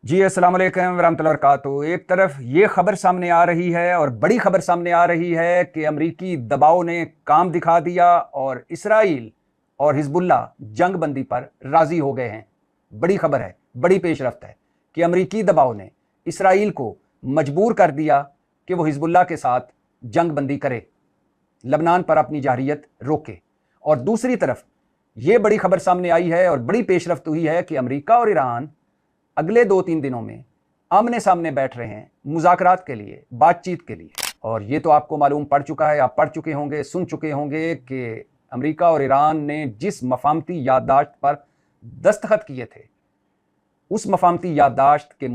जी अस्सलाम वालेकुम रहमतुल्लाहि व बरकातुहू। एक तरफ ये खबर सामने आ रही है और बड़ी खबर सामने आ रही है कि अमरीकी दबाव ने काम दिखा दिया और इसराइल और हिजबुल्लाह जंग बंदी पर राजी हो गए हैं। बड़ी खबर है, बड़ी पेशरफ्त है कि अमरीकी दबाव ने इसराइल को मजबूर कर दिया कि वो हिजबुल्लाह के साथ जंग बंदी करे, लबनान पर अपनी जारहियत रोके। और दूसरी तरफ ये बड़ी खबर सामने आई है और बड़ी पेशरफ्त हुई है कि अमरीका और ईरान अगले 2-3 दिनों में आमने सामने बैठ रहे हैं मुज़ाकरात के लिए, बातचीत के लिए। और ये तो आपको मालूम पड़ चुका है, आप पढ़ चुके होंगे, सुन चुके होंगे कि अमरीका और ईरान ने जिस मफाहमती याददाश्त पर दस्तखत किए थे, उस मफाहमती याददाश्त के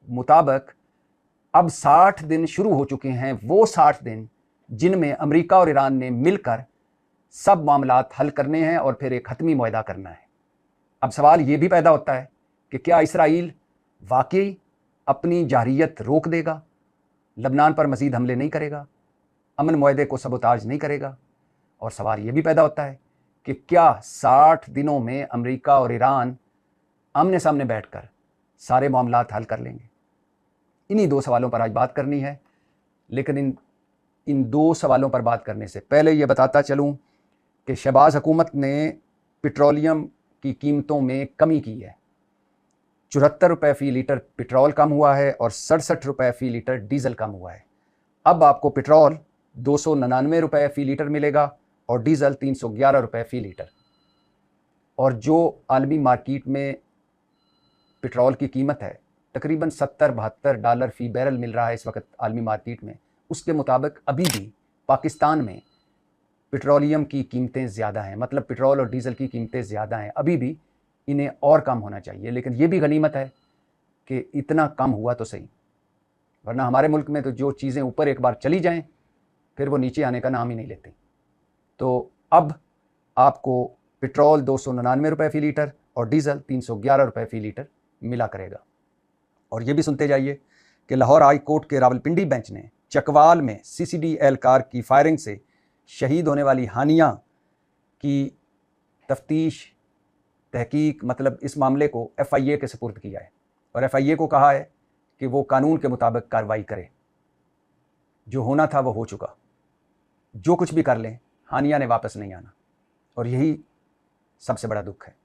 मुताबिक अब 60 दिन शुरू हो चुके हैं। वो 60 दिन जिनमें अमरीका और ईरान ने मिलकर सब मामलात हल करने हैं और फिर एक हतमी मुआहदा करना है। अब सवाल ये भी पैदा होता है कि क्या इसराइल वाकई अपनी जारहियत रोक देगा, लबनान पर मजीद हमले नहीं करेगा, अमन मुआहदे को सबोताज नहीं करेगा? और सवाल ये भी पैदा होता है कि क्या 60 दिनों में अमरीका और ईरान आमने सामने बैठकर सारे मामलात हल कर लेंगे? इन्हीं दो सवालों पर आज बात करनी है। लेकिन इन दो सवालों पर बात करने से पहले ये बताता चलूँ कि शहबाज हुकूमत ने पेट्रोलियम की कीमतों में कमी की है। 74 रुपये फ़ी लीटर पेट्रोल कम हुआ है और 67 रुपये फ़ी लीटर डीजल कम हुआ है। अब आपको पेट्रोल 299 रुपये फ़ी लीटर मिलेगा और डीजल 311 रुपये फ़ी लीटर। और जो आलमी मार्केट में पेट्रोल की कीमत है तकरीबन $70-72 फ़ी बैरल मिल रहा है इस वक्त आलमी मार्केट में, उसके मुताबिक अभी भी पाकिस्तान में पेट्रोलियम की कीमतें ज़्यादा हैं, मतलब पेट्रोल और डीजल की कीमतें ज़्यादा हैं। अभी भी इन्हें और कम होना चाहिए, लेकिन ये भी गनीमत है कि इतना कम हुआ तो सही, वरना हमारे मुल्क में तो जो चीज़ें ऊपर एक बार चली जाएं फिर वो नीचे आने का नाम ही नहीं लेती। तो अब आपको पेट्रोल 299 रुपये फ़ी लीटर और डीजल 311 रुपये फ़ी लीटर मिला करेगा। और ये भी सुनते जाइए कि लाहौर हाई कोर्ट के रावलपिंडी बेंच ने चकवाल में CCD एहलकार की फायरिंग से शहीद होने वाली हानिया की तफ्तीश तहकीक, मतलब इस मामले को FIA के सुपुर्द किया है और FIA को कहा है कि वो कानून के मुताबिक कार्रवाई करे। जो होना था वो हो चुका, जो कुछ भी कर लें हानिया ने वापस नहीं आना, और यही सबसे बड़ा दुख है।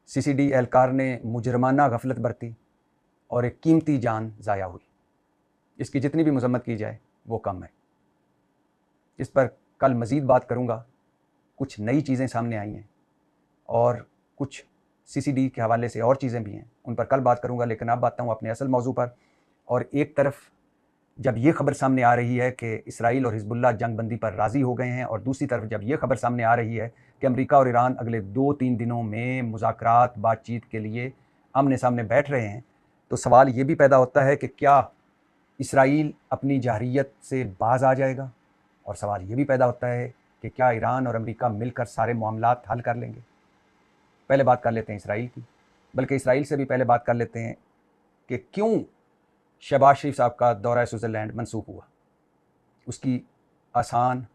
CCD एहलकार ने मुजरमाना गफलत बरती और एक कीमती जान ज़ाया हुई। इसकी जितनी भी मजम्मत की जाए वो कम है। इस पर कल मज़ीद बात करूँगा। कुछ नई चीज़ें सामने आई हैं और कुछ CCD के हवाले से और चीज़ें भी हैं, उन पर कल बात करूँगा। लेकिन अब आता हूँ अपने असल मौजू पर। और एक तरफ जब ये खबर सामने आ रही है कि इसराइल और हिजबुल्लाह जंग बंदी पर राज़ी हो गए हैं, और दूसरी तरफ जब ये खबर सामने आ रही है कि अमेरिका और ईरान अगले 2-3 दिनों में मुज़ाकरात बातचीत के लिए आमने सामने बैठ रहे हैं, तो सवाल ये भी पैदा होता है कि क्या इसराइल अपनी जारहियत से बाज आ जाएगा? और सवाल ये भी पैदा होता है कि क्या ईरान और अमेरिका मिलकर सारे मामलात हल कर लेंगे? पहले बात कर लेते हैं इसराइल की, बल्कि इसराइल से भी पहले बात कर लेते हैं कि क्यों शहबाज शरीफ साहब का दौरा स्विट्ज़रलैंड मनसूख हुआ। उसकी आसान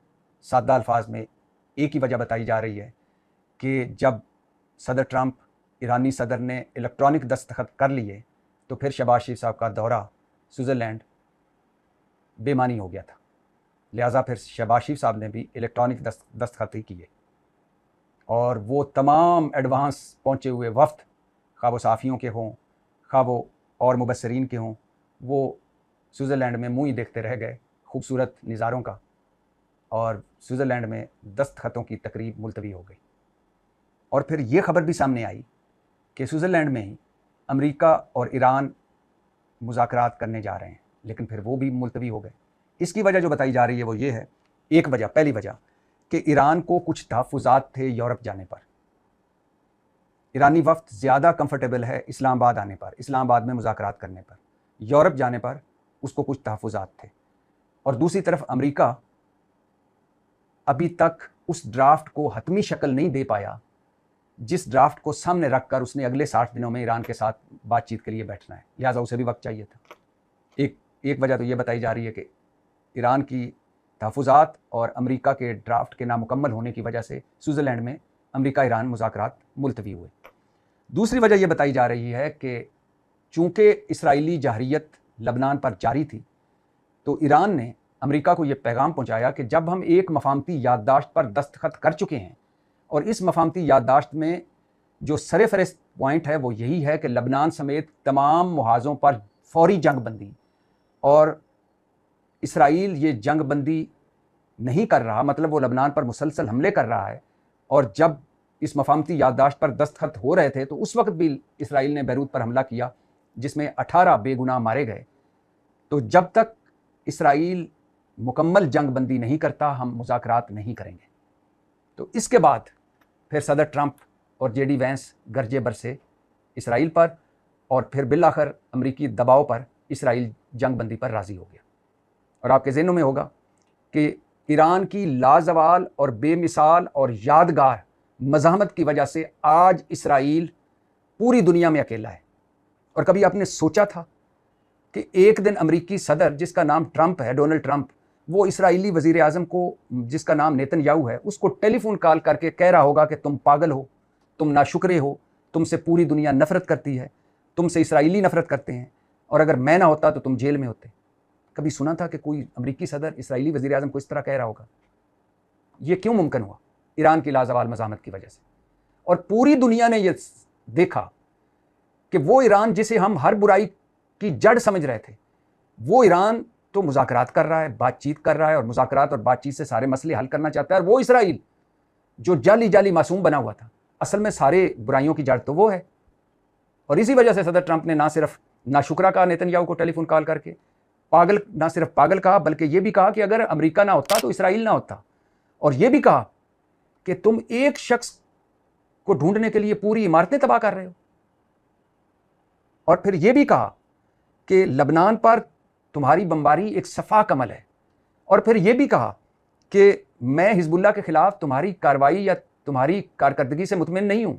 सादा अल्फाज में एक ही वजह बताई जा रही है कि जब सदर ट्रंप ईरानी सदर ने इलेक्ट्रॉनिक दस्तखत कर लिए तो फिर शहबाज शरीफ साहब का दौरा स्विट्ज़रलैंड बेमानी हो गया था। लिहाजा फिर शहबाज शरीफ साहब ने भी इलेक्ट्रॉनिक दस्तखत ही किए, और वो तमाम एडवांस पहुँचे हुए वफ्द, खा वो साफ़ियों के हों, खा वो और मुबसरीन के हों, वो स्विट्ज़रलैंड में मुँह ही देखते रह गए खूबसूरत नज़ारों का, और स्विट्ज़रलैंड में दस्तखतों की तकरीब मुलतवी हो गई। और फिर ये खबर भी सामने आई कि स्विट्ज़रलैंड में ही अमेरिका और ईरान मुज़ाकरात करने जा रहे हैं, लेकिन फिर वो भी मुलतवी हो गए। इसकी वजह जो बताई जा रही है वो ये है, एक वजह, पहली वजह कि ईरान को कुछ तहफ़्फ़ुज़ात थे यूरोप जाने पर। ईरानी वफ़द ज़्यादा कंफर्टेबल है इस्लामाबाद आने पर, इस्लामाबाद में मुज़ाकरात करने पर। यूरोप जाने पर उसको कुछ तहफ़्फ़ुज़ात थे। और दूसरी तरफ अमेरिका अभी तक उस ड्राफ्ट को हतमी शक्ल नहीं दे पाया जिस ड्राफ्ट को सामने रखकर उसने अगले 60 दिनों में ईरान के साथ बातचीत के लिए बैठना है, लिहाजा उसे भी वक्त चाहिए था। एक वजह तो ये बताई जा रही है कि ईरान की तहफ़्फ़ुज़ात और अमेरिका के ड्राफ्ट के नामुकम्मल होने की वजह से स्विट्ज़रलैंड में अमेरिका ईरान मुज़ाकरात मुलतवी हुए। दूसरी वजह यह बताई जा रही है कि चूंकि इसराइली जहरीत लबनान पर जारी थी, तो ईरान ने अमेरिका को यह पैगाम पहुंचाया कि जब हम एक मफाहमती याददाश्त पर दस्तखत कर चुके हैं और इस मफाहमती याददाश्त में जो सरफहरिस्त पॉइंट है वो यही है कि लबनान समेत तमाम मुहाज़ों पर फौरी जंग बंदी, और इसराइल ये जंग बंदी नहीं कर रहा, मतलब वो लबनान पर मुसलसल हमले कर रहा है। और जब इस मफाहमती याददाश्त पर दस्तखत हो रहे थे तो उस वक्त भी इसराइल ने बैरूत पर हमला किया जिसमें 18 बेगुनाह मारे गए। तो जब तक इसराइल मुकम्मल जंग बंदी नहीं करता हम मुज़ाकरात नहीं करेंगे। तो इसके बाद फिर सदर ट्रंप और जेडी वैंस गरजे बरसे इसराइल पर, और फिर बिलाखिर अमरीकी दबाव पर इसराइल जंग बंदी पर राज़ी हो गया। और आपके ज़हनों में होगा कि ईरान की लाजवाल और बेमिसाल और यादगार मज़ाहमत की वजह से आज इसराइल पूरी दुनिया में अकेला है। और कभी आपने सोचा था कि एक दिन अमरीकी सदर जिसका नाम ट्रंप है, डोनाल्ड ट्रंप, वो इसराइली वज़ीर आज़म को जिसका नाम नेतन्याहू है उसको टेलीफोन कॉल करके कह रहा होगा कि तुम पागल हो, तुम नाशुक्रे हो, तुमसे पूरी दुनिया नफ़रत करती है, तुमसे इसराइली नफ़रत करते हैं, और अगर मैं ना होता तो तुम जेल में होते। कभी सुना था कि कोई अमरीकी सदर इसराइली वज़ीर आज़म को इस तरह कह रहा होगा? ये क्यों मुमकिन हुआ? ईरान की लाजवाल मज़ाहमत की वजह से। और पूरी दुनिया ने यह देखा कि वो ईरान जिसे हम हर बुराई की जड़ समझ रहे थे, वो ईरान तो मुज़ाकरात कर रहा है, बातचीत कर रहा है, और मुज़ाकरात और बातचीत से सारे मसले हल करना चाहता है। और वो इसराइल जो जाली जाली मासूम बना हुआ था, असल में सारे बुराइयों की जड़ तो वो है। और इसी वजह से सदर ट्रंप ने ना सिर्फ नाशुक्रा कहा नेतन्याहू को टेलीफोन कॉल करके, पागल, ना सिर्फ पागल कहा बल्कि ये भी कहा कि अगर अमेरिका ना होता तो इसराइल ना होता, और ये भी कहा कि तुम एक शख्स को ढूंढने के लिए पूरी इमारतें तबाह कर रहे हो। और फिर यह भी कहा कि लबनान पर तुम्हारी बमबारी एक सफा कमल है। और फिर यह भी कहा कि मैं हिजबुल्लाह के खिलाफ तुम्हारी कार्रवाई या तुम्हारी कारकर्दगी से मुतमिन नहीं हूं।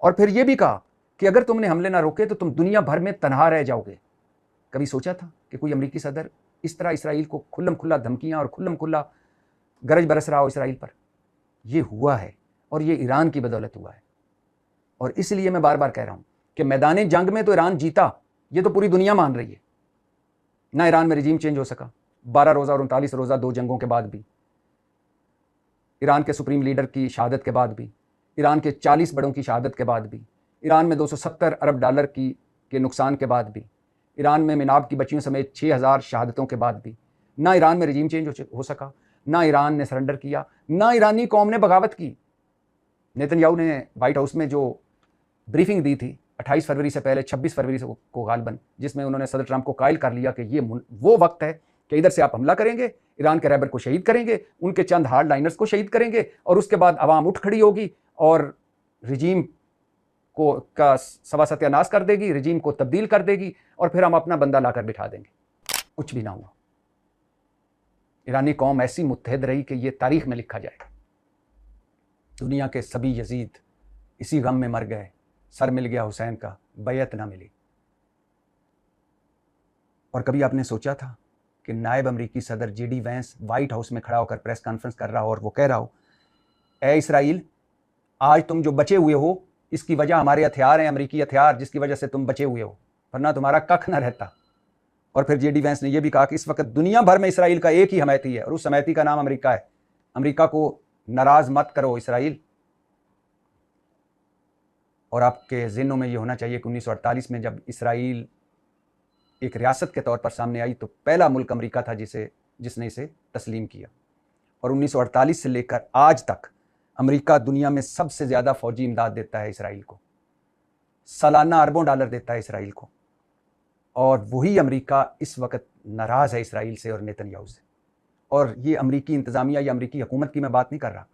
और फिर यह भी कहा कि अगर तुमने हमले ना रोके तो तुम दुनिया भर में तनहा रह जाओगे। कभी सोचा था कि कोई अमेरिकी सदर इस तरह इसराइल को खुल्लम खुल्ला धमकियां और खुल्लम खुल्ला गरज बरस रहा हो इसराइल पर? यह हुआ है, और ये ईरान की बदौलत हुआ है। और इसलिए मैं बार बार कह रहा हूं कि मैदान जंग में तो ईरान जीता, ये तो पूरी दुनिया मान रही है। ना ईरान में रिजीम चेंज हो सका 12 रोज़ा और 39 रोज़ा 2 जंगों के बाद भी, ईरान के सुप्रीम लीडर की शहादत के बाद भी, ईरान के 40 बड़ों की शहादत के बाद भी, ईरान में 270 अरब डॉलर के नुकसान के बाद भी, ईरान में मिनाब की बच्चियों समेत 6000 शहादतों के बाद भी ना ईरान में रिजीम चेंज हो सका, ना ईरान ने सरेंडर किया, ना ईरानी कौम ने बगावत की। नेतन्याहू ने व्हाइट हाउस में जो ब्रीफिंग दी थी 28 फरवरी से पहले 26 फरवरी से को गालबन, जिसमें उन्होंने सदर ट्रंप को कायल कर लिया कि ये वो वक्त है कि इधर से आप हमला करेंगे, ईरान के रहबर को शहीद करेंगे, उनके चंद हार्ड लाइनर्स को शहीद करेंगे, और उसके बाद अवाम उठ खड़ी होगी और रिजीम का सवा सत्यानाश कर देगी, रिजीम को तब्दील कर देगी, और फिर हम अपना बंदा लाकर बिठा देंगे। कुछ भी ना हुआ। ईरानी कौम ऐसी मुत्तहद रही कि ये तारीख में लिखा जाएगा। दुनिया के सभी यजीद इसी गम में मर गए, सर मिल गया हुसैन का, बैयत ना मिली। और कभी आपने सोचा था कि नायब अमरीकी सदर जेडी वैंस व्हाइट हाउस में खड़ा होकर प्रेस कॉन्फ्रेंस कर रहा हो और वो कह रहा हो, ए इसराइल, आज तुम जो बचे हुए हो इसकी वजह हमारे हथियार हैं, अमरीकी हथियार, जिसकी वजह से तुम बचे हुए हो, वरना तुम्हारा कख ना रहता। और फिर जेडी वैंस ने यह भी कहा कि इस वक्त दुनिया भर में इसराइल का एक ही हमायती है, और उस हमायती का नाम अमेरिका है। अमेरिका को नाराज मत करो इसराइल। और आपके ज़हनों में ये होना चाहिए कि 1948 में जब इसराइल एक रियासत के तौर पर सामने आई तो पहला मुल्क अमेरिका था जिसने इसे तस्लीम किया। और 1948 से लेकर आज तक अमेरिका दुनिया में सबसे ज़्यादा फौजी इमदाद देता है इसराइल को, सालाना अरबों डॉलर देता है इसराइल को। और वही अमेरिका इस वक्त नाराज़ है इसराइल से और नेतन्याहू से। और ये अमेरिकी इंतज़ामिया या अमेरिकी हुकूमत की मैं बात नहीं कर रहा,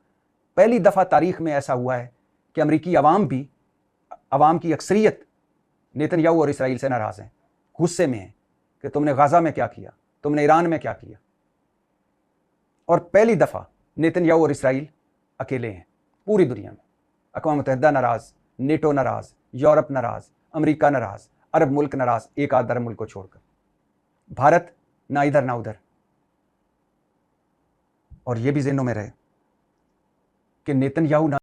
पहली दफ़ा तारीख़ में ऐसा हुआ है कि अमेरिकी अवाम की अक्सरियत नेतन्याहू और इसराइल से नाराज़ हैं, गुस्से में हैं कि तुमने गाज़ा में क्या किया, तुमने ईरान में क्या किया। और पहली दफ़ा नेतन्याहू और इसराइल अकेले हैं पूरी दुनिया में। अक़वाम मुत्तहिदा नाराज़, नेटो नाराज़, यूरोप नाराज़, अमेरिका नाराज़, अरब मुल्क नाराज़, एक आध अरब मुल्क को छोड़कर। भारत ना इधर ना उधर। और यह भी ज़हनों में रहे कि नेतन्याहू ना